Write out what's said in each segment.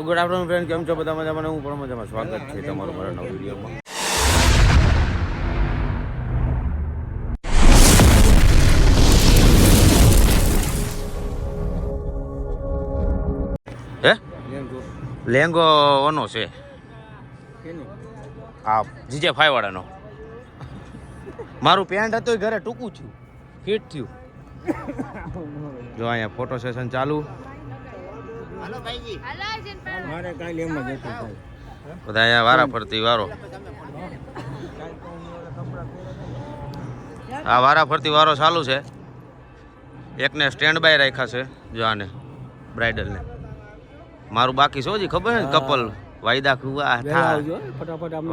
તો good afternoon friend, કેમ છો બધા મજામાં? હું પણ મજામાં. સ્વાગત છે તમારું મારા નવા વિડીયોમાં. હે લેંગો ઓનો છે આ જીજે ફાઈ વાળાનો. મારું પેન્ટ હતું ઘરે ટૂંકું થયું, ફિટ થયું. જો અહીંયા ફોટો સેશન ચાલુ. બધા અહીંયા વારા ફરતી વારો, આ વારા ફરતી વારો ચાલુ છે. એકને સ્ટેન્ડ બાય રાખ્યા છે, જો આને બ્રાઇડલને. મારું બાકી શું હજી ખબર ને, કપલ વાયદા હુઆ થા,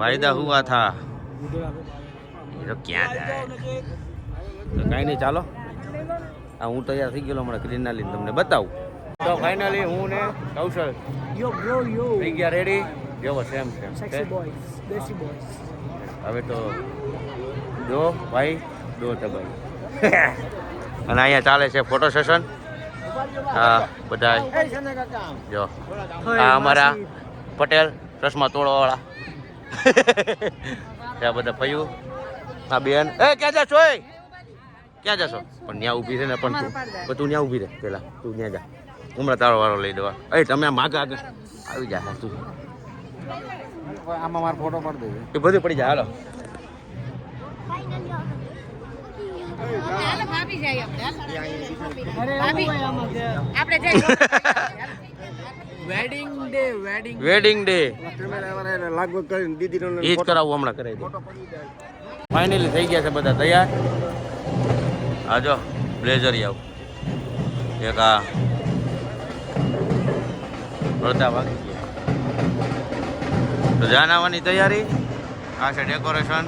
વાયદા હુઆ થા. ક્યાં જાય કાંઈ નહીં, ચાલો. હા, હું તૈયાર થઈ ગયેલો, હમણાં ક્રીના લઈને તમને બતાવું. તો ફાઇનલી હું ને કૌશલ થઈ ગયા રેડી. જેવો સેમ હવે તો જો ભાઈ દો તબાઈ. અને અહીંયા ચાલે છે ફોટો સેશન. હા બધા જો, આ અમારા પટેલ ચશ્મા તોડવાવાળા. ત્યાં બધા ફયું. હા બેન, એ ક્યાં જશો? ક્યાં જશો? પણ ત્યાં ઊભી છે ને, પણ તું ત્યાં ઊભી રહે પેલા, તું ત્યાં જા. હમણાં તારો વારો લઈ દેવા. એ તમે માગા આગળ આવી જા. તું આમાં મારો ફોટો પાડી દેજો, એ બધું પડી જાય. હાલો વેડિંગ ડે એ જ કરાવું, હમણાં કરાવી દે. ફાઇનલી થઈ ગયા છે બધા તૈયાર. હા જો બ્લેઝર આવું એક, આ અડધા વાગી ગયા તો જાન આવવાની તૈયારી. આ છે ડેકોરેશન.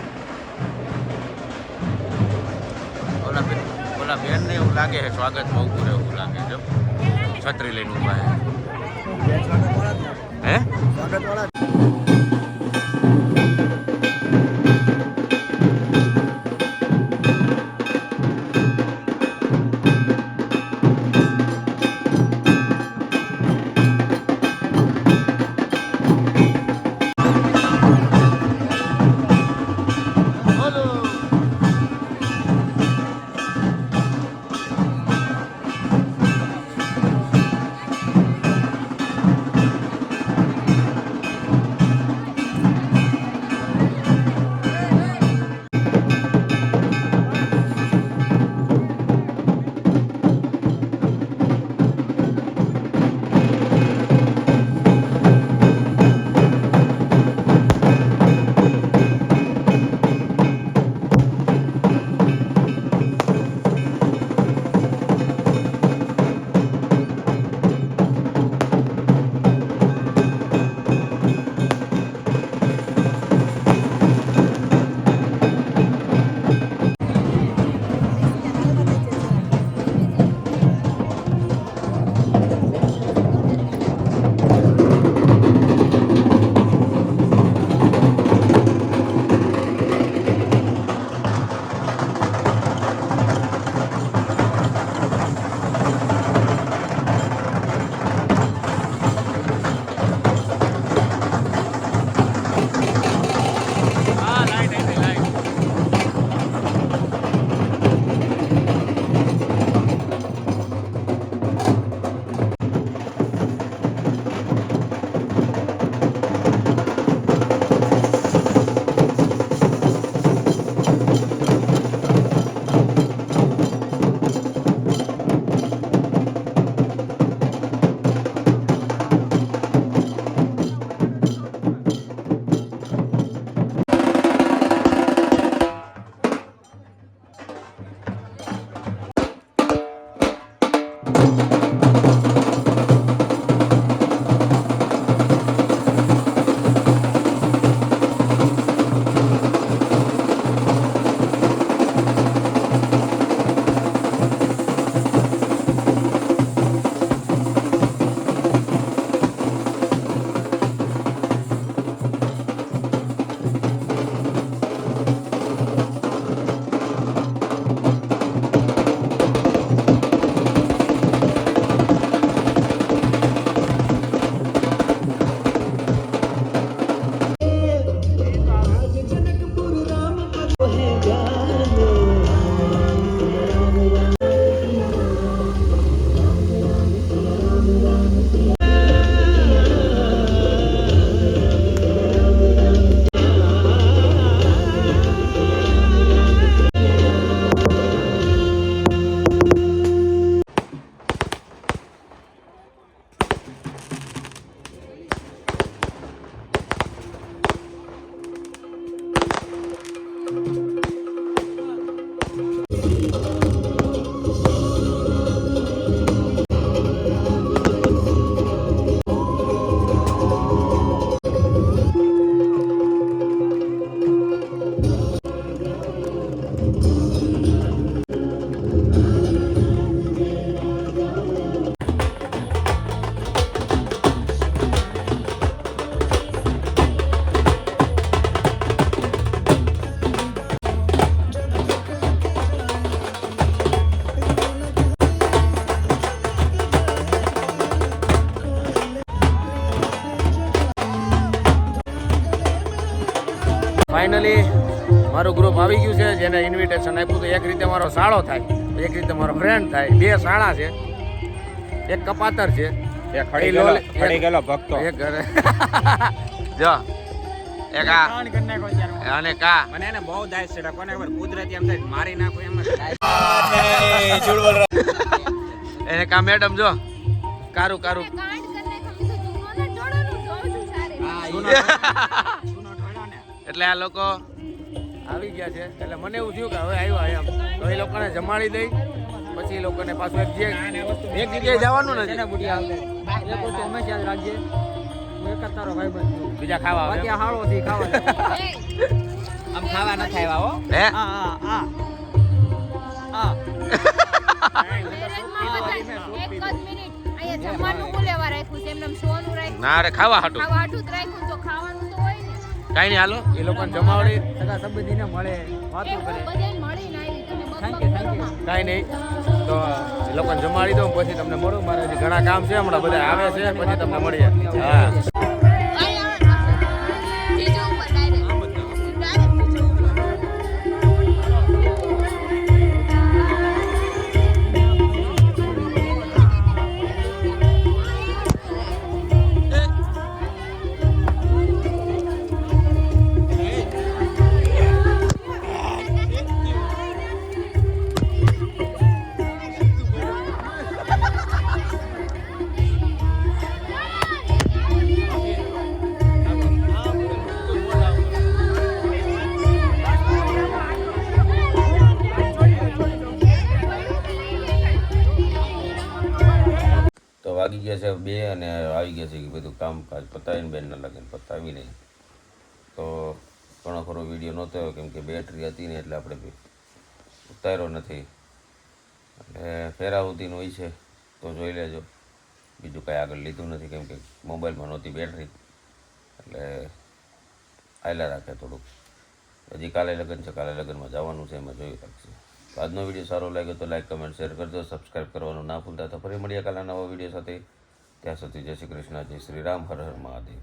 ઓલા બેન ને એવું લાગે છે સ્વાગતમાં ઉભું રહે એવું લાગે છે. છત્રી લઈને ઉભા છે. હે સ્વાગત વાળા. ફાઇનલી મારું ગ્રુપ આવી ગયું છે, જેને ઇન્વિટેશન આપ્યું. તો એક રીતે મારો સાળો થાય, એક રીતે મારો ફ્રેન્ડ થાય. બે સાળા છે, એક કપાતર છે, એ ખડી ગયેલો ભક્તો. એક ઘરે જો એક આ અને કા મને એને બહુ દાય છે કોને ખબર કુદરતી એમ થાય મારી નાખું એમ જ એને કા મેડમ જો કારું કારું એટલે આ લોકો આવી ગયા છે. એટલે મને એવું થયું કે હવે આવ્યા એમ, તો એ લોકોને જમાડી દઈ પછી એ લોકોને પાછું એક જગ્યાએ જવાનું નથી. બીજા ખાવા આમ ખાવા ન થાય હો. હે ના રે ખાવા હાટું કઈ નહીં હાલો એ લોકોને જમાવડી કઈ નહીં તો એ લોકોને જમાડી દઉં પછી તમને મળું. મારે હજી ઘણા કામ છે, હમણાં બધા આવે છે પછી તમને મળીએ. હા વાગી ગયા છે 2 અને આવી ગયા છે કે બધું કામકાજ પતાવીને બેનના લગ્ન પતાવી નહીં. તો ઘણો ખરો વિડીયો નહોતો આવ્યો કેમ કે બેટરી હતી ને એટલે આપણે ઉતાર્યો નથી. એટલે ફેરાવતીનું હોય છે તો જોઈ લેજો. બીજું કાંઈ આગળ લીધું નથી કેમ કે મોબાઈલમાં નહોતી બેટરી, એટલે આયલા રાખે થોડુંક. હજી કાલે લગ્ન છે, કાલે લગ્નમાં જવાનું છે, એમાં જોઈ રાખશે. તો આજનો વિડીયો સારો લાગ્યો તો લાઈક કમેન્ટ શેર કરજો, સબસ્ક્રાઈબ કરવાનું ના ભૂલતા. તો ફરી મળીએ કાલના નવા વિડીયો સાથે. ત્યાં સુધી જય શ્રી કૃષ્ણ, જય શ્રી રામ, હર હર મહાદેવ.